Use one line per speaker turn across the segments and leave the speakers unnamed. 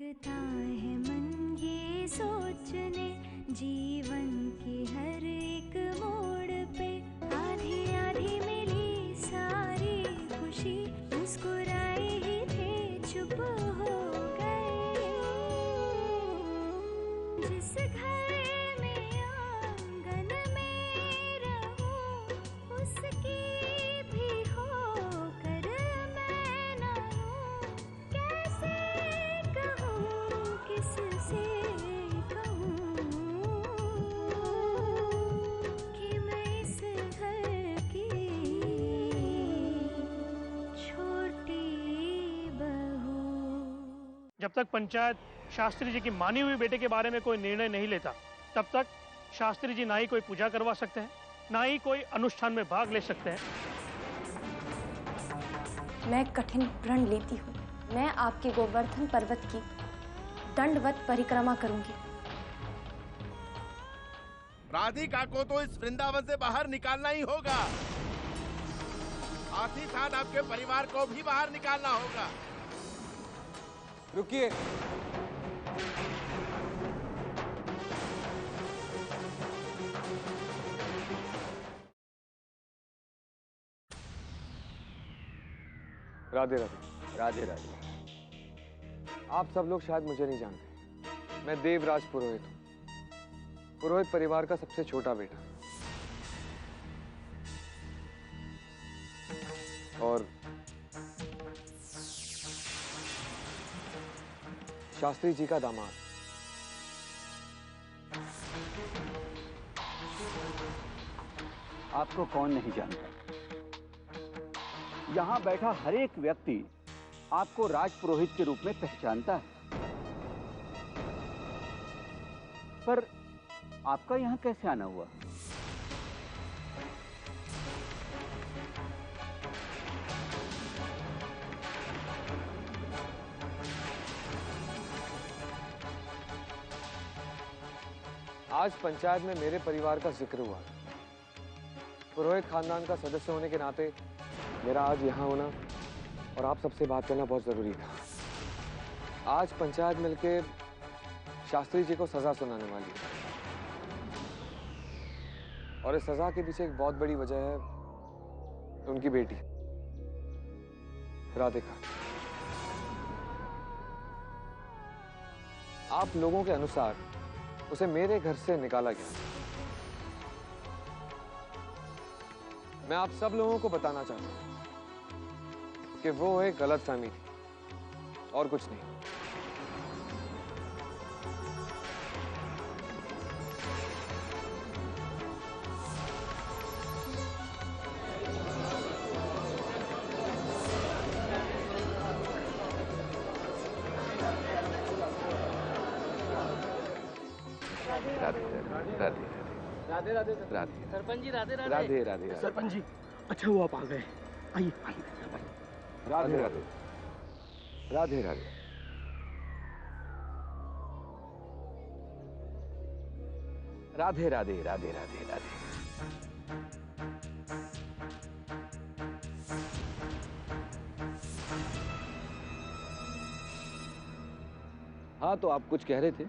लगता है मन ये सोचने जीवन के हर एक मोड़ पे आधी आधी मिली सारी खुशी मुस्कुराए ही थे चुप हो गए। जिस घर में आंगन में रहूं उसकी भी होकर मैं ना हूं। कैसे कहूं किससे कहूं कि मैं इस घर की छोटी बहू।
जब तक पंचायत शास्त्री जी की मानी हुई बेटे के बारे में कोई निर्णय नहीं लेता तब तक शास्त्री जी ना ही कोई पूजा करवा सकते हैं ना ही कोई अनुष्ठान में भाग ले सकते हैं।
मैं कठिन प्रण लेती हूँ। मैं आपके गोवर्धन पर्वत की दंडवत परिक्रमा करूंगी।
राधिका को तो इस वृंदावन से बाहर निकालना ही होगा। साथ ही साथ आपके परिवार को भी बाहर निकालना होगा।
रुकिए। राधे राधे।
राधे राधे।
आप सब लोग शायद मुझे नहीं जानते। मैं देवराज पुरोहित हूँ, पुरोहित परिवार का सबसे छोटा बेटा और शास्त्री जी का दामाद।
आपको कौन नहीं जानता? यहाँ बैठा हर एक व्यक्ति आपको राजपुरोहित के रूप में पहचानता है। पर आपका यहाँ कैसे आना हुआ?
आज पंचायत में मेरे परिवार का जिक्र हुआ। पुरोहित खानदान का सदस्य होने के नाते मेरा आज यहाँ होना और आप सबसे बात करना बहुत जरूरी था। आज पंचायत मिलके शास्त्री जी को सजा सुनाने वाली है और इस सजा के पीछे एक बहुत बड़ी वजह है उनकी बेटी राधिका। आप लोगों के अनुसार उसे मेरे घर से निकाला गया। मैं आप सब लोगों को बताना चाहता हूं कि वो एक गलतफहमी थी और कुछ नहीं।
राधे राधे
राधे
सरपंच जी। राधे राधे
राधे राधे
सरपंच जी। अच्छा हुआ आप आ गए। आइए आइए।
राधे राधे राधे राधे।
राधे राधे राधे राधे राधे।
हाँ, तो आप कुछ कह रहे थे?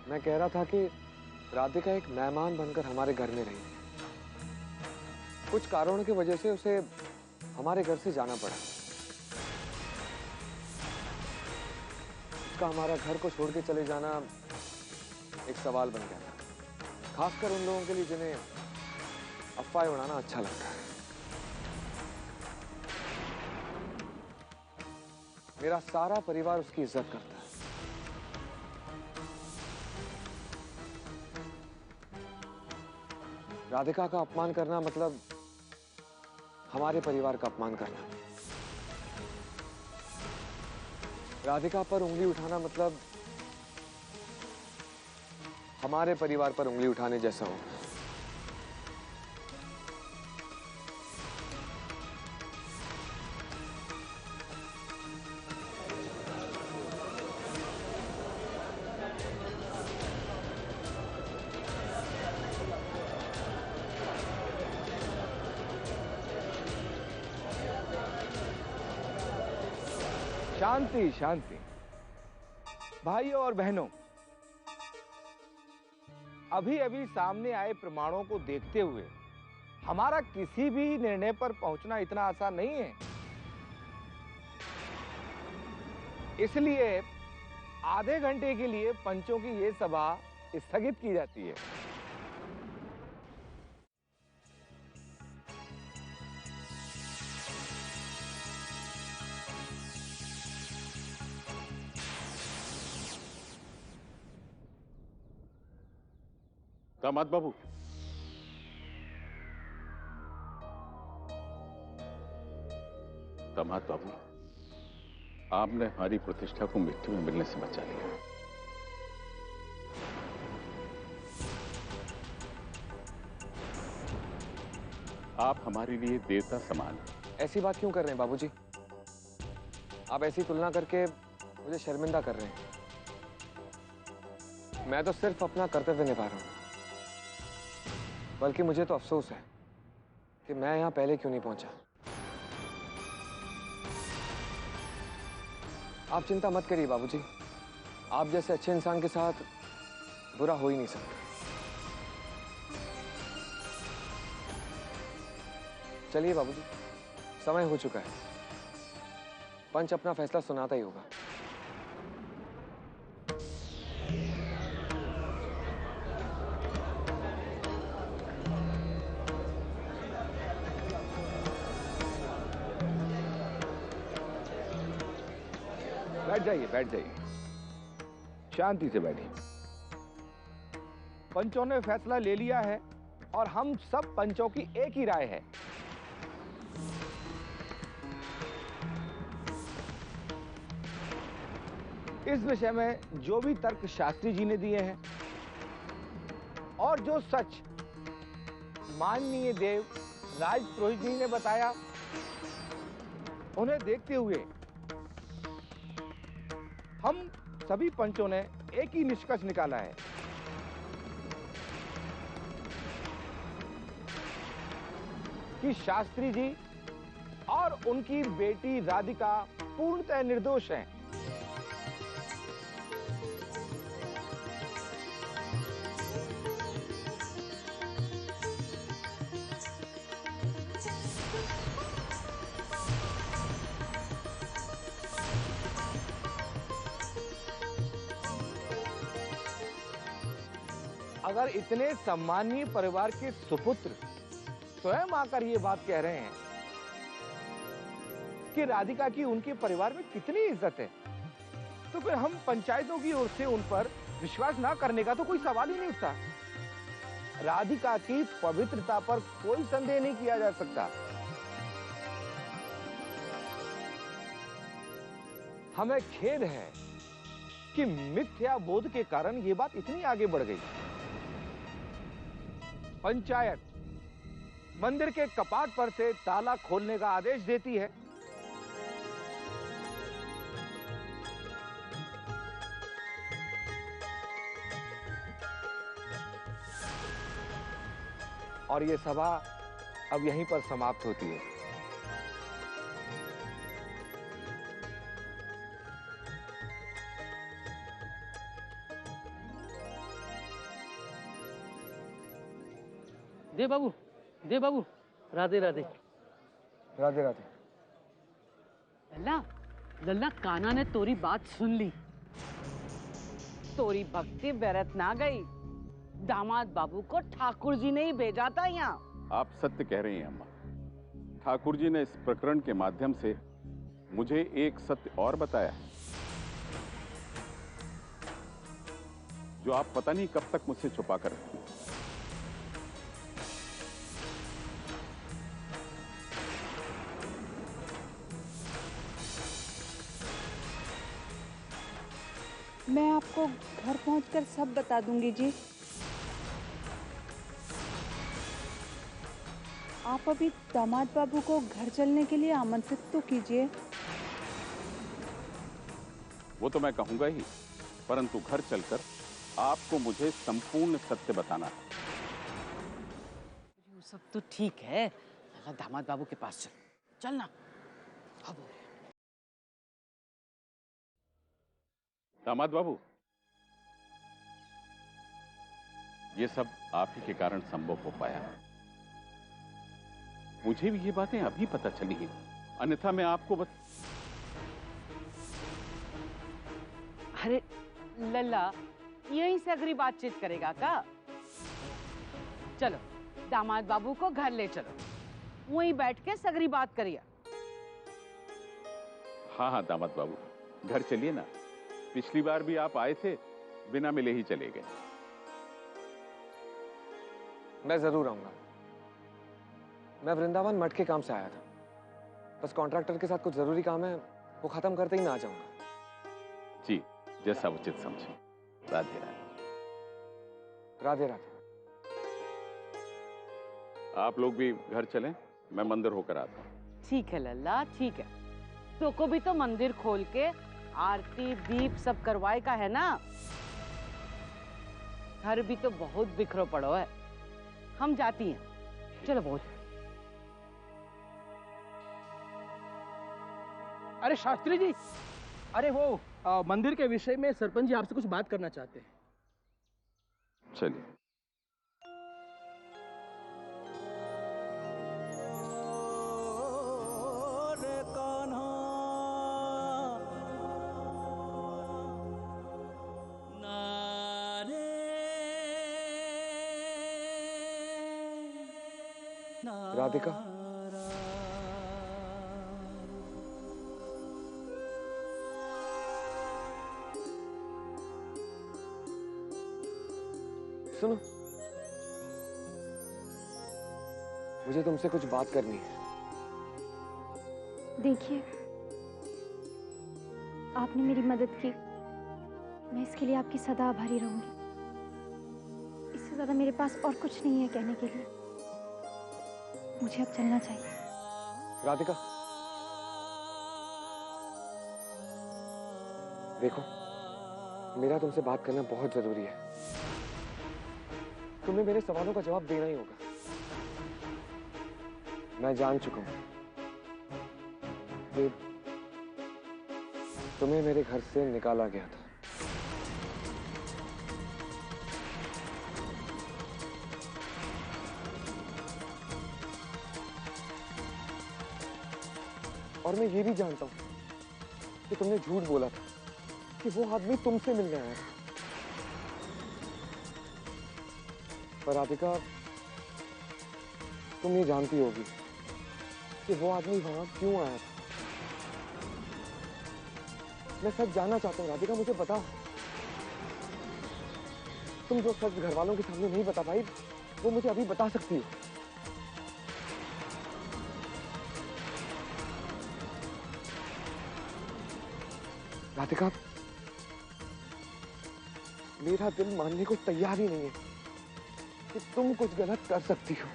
मैं कह रहा था कि राधिका एक मेहमान बनकर हमारे घर में रही। कुछ कारणों की वजह से उसे हमारे घर से जाना पड़ा। उसका हमारा घर को छोड़ के चले जाना एक सवाल बन गया था, खासकर उन लोगों के लिए जिन्हें अफवाहें उड़ाना अच्छा लगता है। मेरा सारा परिवार उसकी इज्जत करता है। राधिका का अपमान करना मतलब हमारे परिवार का अपमान करना। राधिका पर उंगली उठाना मतलब हमारे परिवार पर उंगली उठाने जैसा हो। शांति शांति।
भाइयों और बहनों, अभी अभी सामने आए प्रमाणों को देखते हुए हमारा किसी भी निर्णय पर पहुंचना इतना आसान नहीं है। इसलिए आधे घंटे के लिए पंचों की यह सभा स्थगित की जाती है।
दामाद बाबू, दामाद बाबू, आपने हमारी प्रतिष्ठा को मिट्टी में मिलने से बचा लिया। आप हमारे लिए देवता समान हैं।
ऐसी बात क्यों कर रहे हैं बाबूजी? आप ऐसी तुलना करके मुझे शर्मिंदा कर रहे हैं। मैं तो सिर्फ अपना कर्तव्य निभा रहा हूं। बल्कि मुझे तो अफसोस है कि मैं यहां पहले क्यों नहीं पहुंचा। आप चिंता मत करिए बाबूजी, आप जैसे अच्छे इंसान के साथ बुरा हो ही नहीं सकता। चलिए बाबूजी, समय हो चुका है। पंच अपना फैसला सुनाता ही होगा।
बैठ जाइए, बैठ जाइए, शांति से बैठिए। पंचों ने फैसला ले लिया है और हम सब पंचों की एक ही राय है। इस विषय में जो भी तर्क शास्त्री जी ने दिए हैं और जो सच माननीय देव राज पुरोहित जी ने बताया, उन्हें देखते हुए हम सभी पंचों ने एक ही निष्कर्ष निकाला है कि शास्त्री जी और उनकी बेटी राधिका पूर्णतः निर्दोष हैं। अगर इतने सम्मानीय परिवार के सुपुत्र स्वयं आकर ये बात कह रहे हैं कि राधिका की उनके परिवार में कितनी इज्जत है, तो फिर हम पंचायतों की ओर से उन पर विश्वास ना करने का तो कोई सवाल ही नहीं उठता। राधिका की पवित्रता पर कोई संदेह नहीं किया जा सकता। हमें खेद है कि मिथ्या बोध के कारण ये बात इतनी आगे बढ़ गई। पंचायत मंदिर के कपाट पर से ताला खोलने का आदेश देती है। और ये सभा अब यहीं पर समाप्त होती है।
दे बाबू, दे बाबू, राधे राधे।
राधे राधे।
लल्ला, लल्ला, कान्हा ने तोरी बात सुन ली।
तोरी भक्ति व्यर्थ ना गई। दामाद बाबू को ठाकुर जी ने ही भेजा था यहाँ।
आप सत्य कह रही हैं अम्मा। ठाकुर जी ने इस प्रकरण के माध्यम से मुझे एक सत्य और बताया है, जो आप पता नहीं कब तक मुझसे छुपा कर रखी।
मैं आपको घर पहुंचकर सब बता दूंगी जी। आप अभी दामाद बाबू को घर चलने के लिए आमंत्रित तो कीजिए।
वो तो मैं कहूंगा ही, परंतु घर चलकर आपको मुझे संपूर्ण सत्य बताना है।
वो सब तो ठीक है, दामाद बाबू के पास चल, चलना। अब
दामाद बाबू, ये सब आप ही के कारण संभव हो पाया। मुझे भी ये बातें अभी पता चली हैं, अन्यथा मैं आपको
अरे लल्ला, यहीं से अगली बातचीत करेगा का? चलो दामाद बाबू को घर ले चलो, वहीं बैठ के सगरी बात करिए।
हाँ हाँ दामाद बाबू, घर चलिए ना। पिछली बार भी आप आए थे, बिना मिले ही चले गए।
मैं जरूर आऊंगा। मैं वृंदावन मठ के काम से आया था, बस कॉन्ट्रैक्टर के साथ कुछ जरूरी काम है, वो खत्म करते ही मैं आ जाऊंगा।
जी, जैसा उचित समझे। राधे राधे।
राधे राधे।
आप लोग भी घर चलें, मैं मंदिर होकर आता हूँ।
ठीक है लल्ला, ठीक है। तो को भी तो मंदिर खोल के आरती दीप सब करवाए का है ना। घर भी तो बहुत बिखरो पड़ो है। हम जाती हैं, चलो बहुत।
अरे शास्त्री जी, अरे वो मंदिर के विषय में सरपंच जी आपसे कुछ बात करना चाहते हैं।
चलिए।
राधिका, सुनो, मुझे तुमसे कुछ बात करनी है।
देखिए, आपने मेरी मदद की, मैं इसके लिए आपकी सदा आभारी रहूंगी। इससे ज्यादा मेरे पास और कुछ नहीं है कहने के लिए। मुझे अब चलना चाहिए।
राधिका, देखो, मेरा तुमसे बात करना बहुत जरूरी है। तुम्हें मेरे सवालों का जवाब देना ही होगा। मैं जान चुका हूं कि तुम्हें मेरे घर से निकाला गया था। और मैं ये भी जानता हूं कि तुमने झूठ बोला था कि वो आदमी तुमसे मिलने आया था। पर राधिका, तुम ये जानती होगी कि वो आदमी वहां क्यों आया था। मैं सच जानना चाहता हूं राधिका, मुझे बता। तुम जो सच घर वालों के सामने नहीं बता पाई, वो मुझे अभी बता सकती हो। राधिका, मेरा दिल मानने को तैयार ही नहीं है कि तुम कुछ गलत कर सकती हो।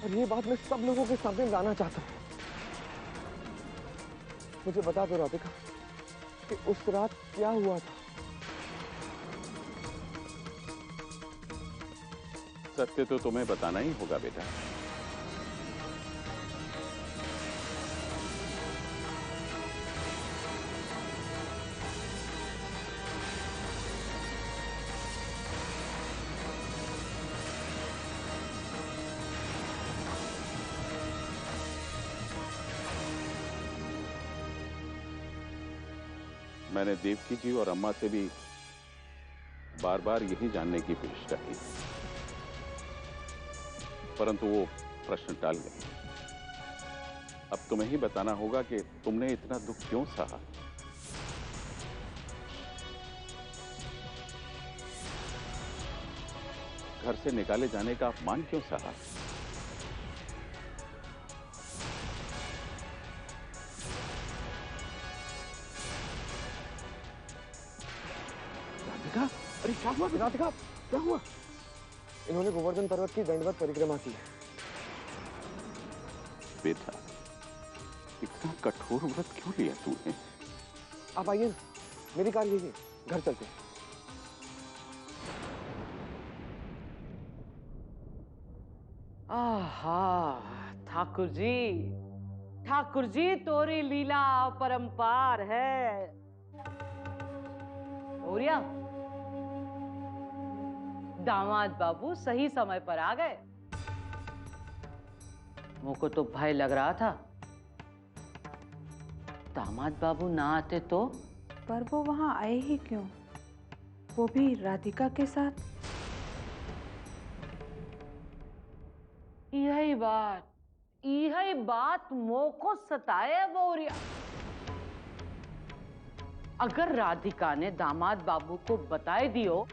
और ये बात मैं सब लोगों के सामने लाना चाहता हूं। मुझे बता दो राधिका कि उस रात क्या हुआ था।
सत्य तो तुम्हें बताना ही होगा बेटा। मैंने देवकी जी और अम्मा से भी बार बार यही जानने की कोशिश की, परंतु वो प्रश्न टाल गए। अब तुम्हें ही बताना होगा कि तुमने इतना दुख क्यों सहा। घर से निकाले जाने का अपमान क्यों सहा।
अरे क्या हुआ राधिका, क्या हुआ? इन्होंने गोवर्धन पर्वत की दंडवत परिक्रमा की है।
बेटा, इतना कठोर व्रत क्यों लिया तूने?
आप आइए ना, मेरी कार यही है, घर चलते हैं।
आहा ठाकुर जी, ठाकुर जी तोरी लीला परंपार है। गौरिया, दामाद बाबू सही समय पर आ गए। मुझको तो भय लग रहा था दामाद बाबू ना आते तो।
पर वो वहां आए ही क्यों, वो भी राधिका के साथ?
यही बात मोको सताए गौरिया। अगर राधिका ने दामाद बाबू को बताए दियो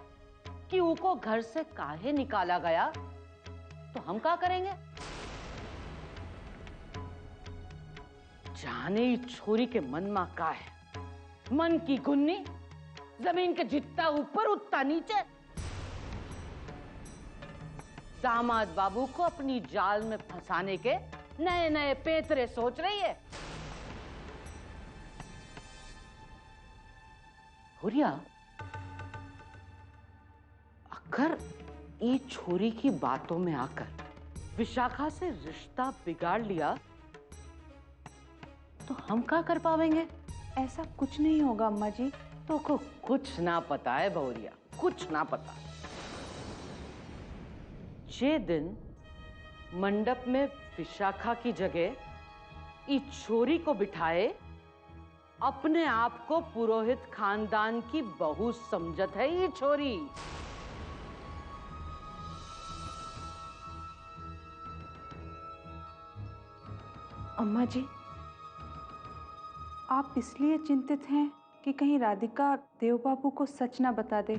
कि उनको घर से काहे निकाला गया तो हम क्या करेंगे? जाने इस छोरी के मन में का है, मन की गुन्नी जमीन के जितना ऊपर उतना नीचे। दामाद बाबू को अपनी जाल में फंसाने के नए नए पेतरे सोच रही है। हुरिया, अगर ये छोरी की बातों में आकर विशाखा से रिश्ता बिगाड़ लिया तो हम क्या कर पाएंगे?
ऐसा कुछ नहीं होगा अम्मा जी।
तो को कुछ ना पता है बहुरिया, कुछ ना पता। जे दिन मंडप में विशाखा की जगह इस छोरी को बिठाए, अपने आप को पुरोहित खानदान की बहू समझत है ये छोरी।
अम्मा जी, आप इसलिए चिंतित हैं कि कहीं राधिका देवबाबू को सच ना बता दे।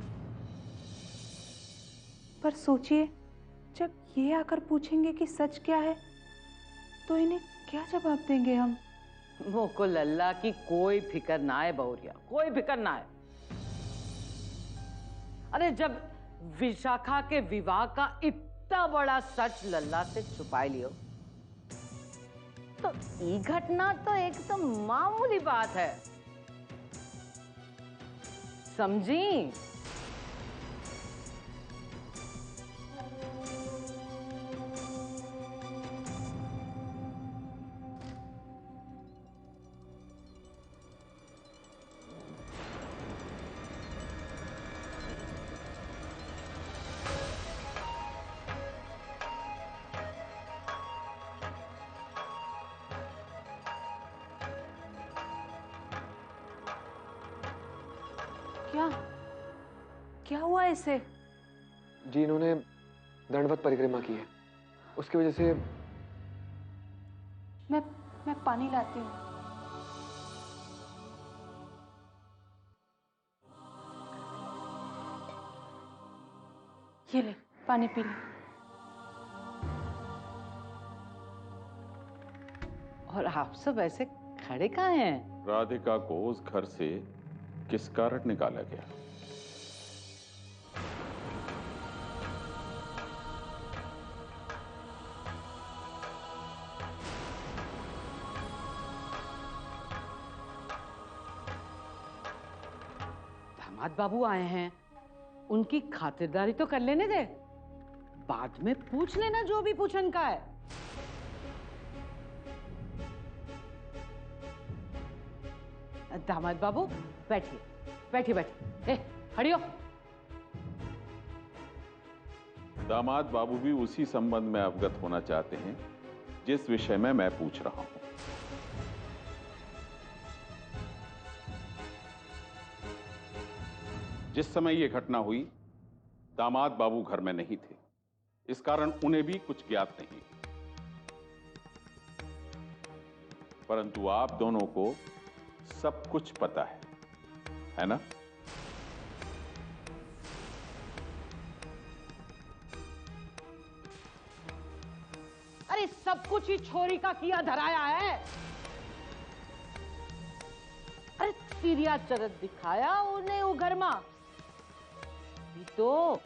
पर सोचिए, जब ये आकर पूछेंगे कि सच क्या है तो इन्हें क्या जवाब देंगे हम?
मोको लल्ला की कोई फिक्र ना है बहुरिया, कोई फिक्र ना है। अरे जब विशाखा के विवाह का इतना बड़ा सच लल्ला से छुपा लियो तो ये घटना तो एक तो मामूली बात है, समझी?
क्या हुआ इसे?
जी, इन्होंने दंडवत परिक्रमा की है, उसकी वजह से।
मैं पानी लाती हूँ। ये ले, पानी पी ले।
और आप सब ऐसे खड़े कहाँ हैं?
राधिका को उस घर से किस कारण निकाला गया?
दामाद बाबू आए हैं, उनकी खातिरदारी तो कर लेने दे, बाद में पूछ लेना जो भी पूछन का है। दामाद बाबू बैठिए, बैठिए बैठिए। खड़ी हो।
दामाद बाबू भी उसी संबंध में अवगत होना चाहते हैं जिस विषय में मैं पूछ रहा हूं। जिस समय यह घटना हुई, दामाद बाबू घर में नहीं थे, इस कारण उन्हें भी कुछ ज्ञात नहीं, परंतु आप दोनों को सब कुछ पता है ना?
अरे सब कुछ ही छोरी का किया धराया है। अरे तिरिया चरत दिखाया उन्हें वो घर में, तो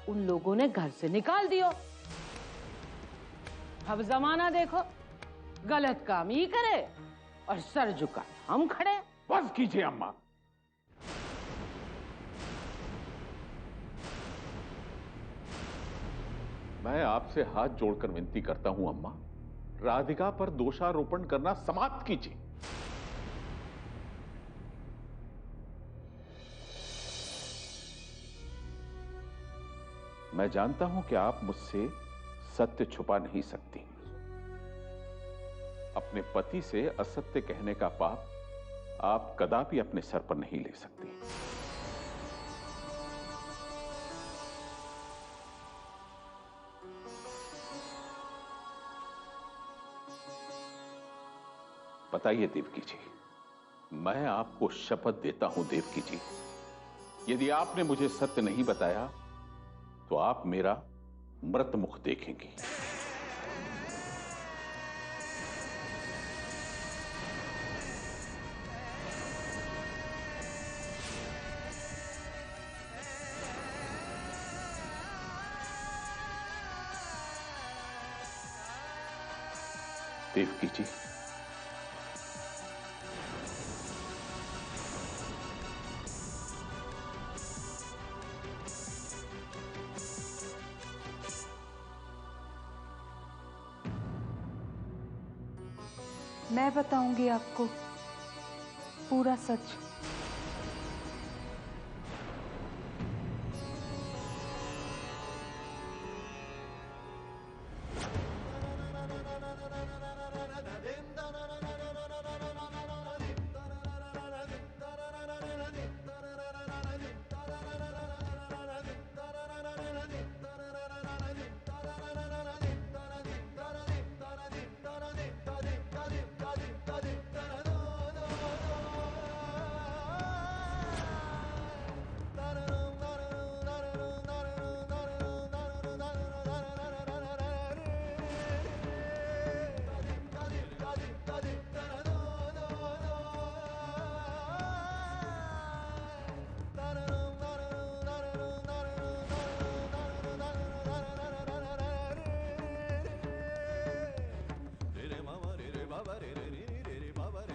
उन लोगों ने घर से निकाल दियो। अब जमाना देखो, गलत काम ही करे और सर झुकाए हम खड़े।
बस कीजिए अम्मा। मैं आपसे हाथ जोड़कर विनती करता हूं अम्मा, राधिका पर दोषारोपण करना समाप्त कीजिए। मैं जानता हूं कि आप मुझसे सत्य छुपा नहीं सकती। अपने पति से असत्य कहने का पाप आप कदापि अपने सर पर नहीं ले सकती। बताइए देवकी जी, मैं आपको शपथ देता हूं देवकी जी, यदि आपने मुझे सत्य नहीं बताया तो आप मेरा मृत मुख देखेंगी। देवकी जी,
मैं बताऊंगी आपको पूरा सच।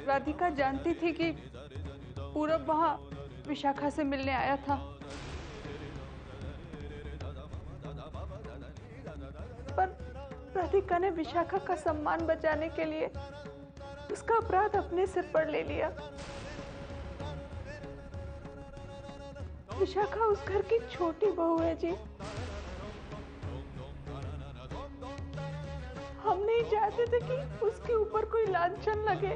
राधिका जानती थी कि पूरब वहां विशाखा से मिलने आया था, पर राधिका ने विशाखा का सम्मान बचाने के लिए उसका अपराध अपने सिर पर ले लिया। विशाखा उस घर की छोटी बहू है जी। हम नहीं चाहते थे कि उसके ऊपर कोई लांछन लगे,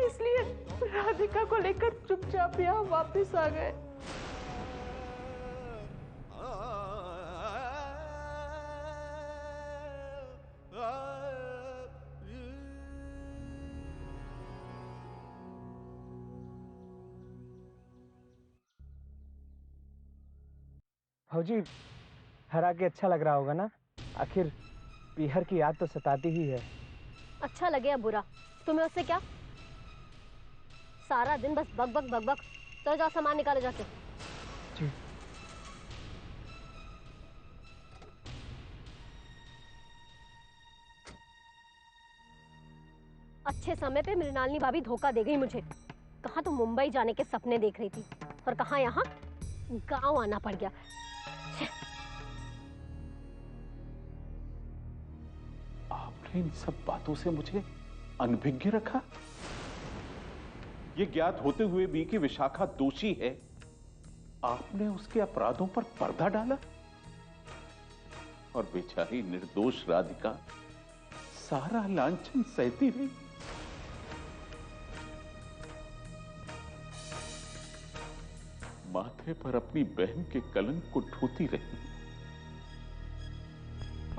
इसलिए राधिका को लेकर चुपचाप यहाँ वापस आ गए।
भाजी, हरा के अच्छा लग रहा होगा ना? आखिर पीहर की याद तो सताती ही है।
अच्छा लगे या बुरा, तुम्हें उससे क्या? सारा दिन बस बक बक बक बक। तो जाओ सामान निकालो जाके।
जी।
अच्छे समय पे मृणालिनी भाभी धोखा दे गई मुझे। कहाँ तो मुंबई जाने के सपने देख रही थी और कहाँ यहाँ गांव आना पड़ गया।
आपने इन सब बातों से मुझे अनभिज्ञ रखा। ये ज्ञात होते हुए भी कि विशाखा दोषी है, आपने उसके अपराधों पर पर्दा डाला और बेचारी निर्दोष राधिका सारा लांछन सहती रही। माथे पर अपनी बहन के कलंक को ढोती रही।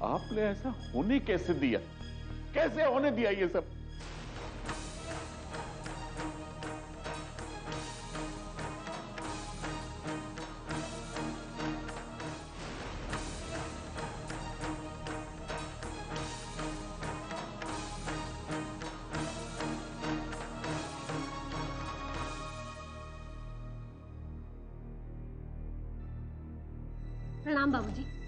आपने ऐसा होने कैसे दिया? कैसे होने दिया ये सब?
प्रणाम बाबूजी।